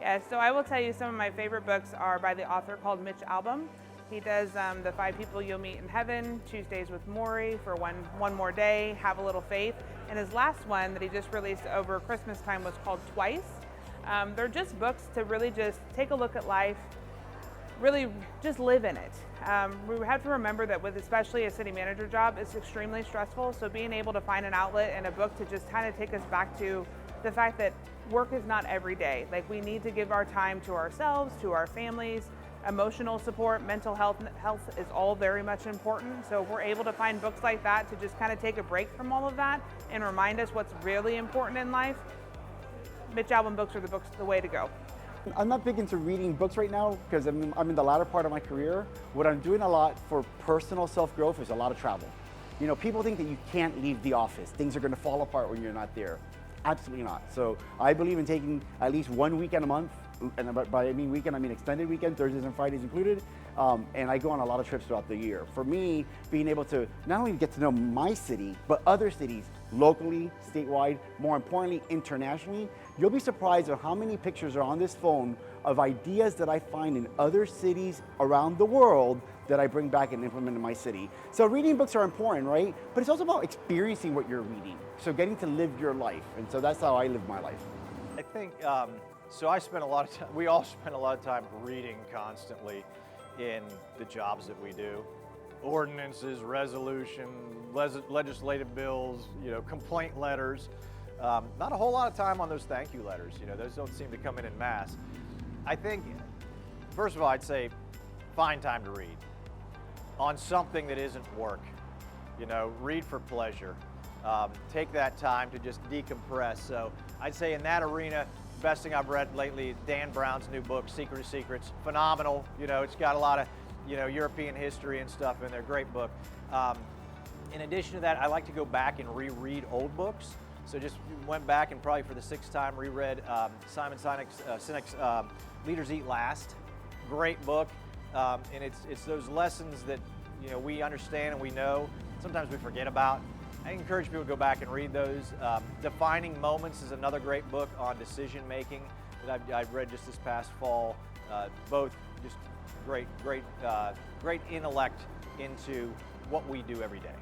Yeah, so I will tell you some of my favorite books are by the author called Mitch Albom. He does The Five People You'll Meet in Heaven, Tuesdays with Maury, For One More Day, Have a Little Faith. And his last one that he just released over Christmas time was called Twice. They're just books to really just take a look at life, really just live in it. We have to remember that with especially a city manager job, it's extremely stressful. So being able to find an outlet and a book to just kind of take us back to the fact that work is not every day. Like, we need to give our time to ourselves, to our families. Emotional support, mental health is all very much important. So if we're able to find books like that to just kind of take a break from all of that and remind us what's really important in life, Mitch Albom books are the way to go. I'm not big into reading books right now because I'm in the latter part of my career. What I'm doing a lot for personal self-growth is a lot of travel. You know, people think that you can't leave the office. Things are going to fall apart when you're not there. Absolutely not. So I believe in taking at least 1 weekend a month, and by I mean weekend, I mean extended weekend, Thursdays and Fridays included, and I go on a lot of trips throughout the year. For me, being able to not only get to know my city, but other cities, locally, statewide, more importantly, internationally, you'll be surprised at how many pictures are on this phone of ideas that I find in other cities around the world that I bring back and implement in my city. So reading books are important, right? But it's also about experiencing what you're reading. So getting to live your life. And so that's how I live my life. I think, so I spend a lot of time, we all spend a lot of time reading constantly in the jobs that we do. Ordinances, resolution, legislative bills, complaint letters. Not a whole lot of time on those thank you letters. Those don't seem to come in mass. I think, first of all, I'd say find time to read on something that isn't work. Read for pleasure. Take that time to just decompress. So I'd say in that arena, the best thing I've read lately is Dan Brown's new book, Secret of Secrets. Phenomenal. It's got a lot of, European history and stuff in there. Great book. In addition to that, I like to go back and reread old books. So just went back and probably for the 6th time reread Simon Sinek's Leaders Eat Last. Great book. And it's those lessons that we understand and we know, sometimes we forget about. I encourage people to go back and read those. Defining Moments is another great book on decision making that I've read just this past fall. Both just great intellect into what we do every day.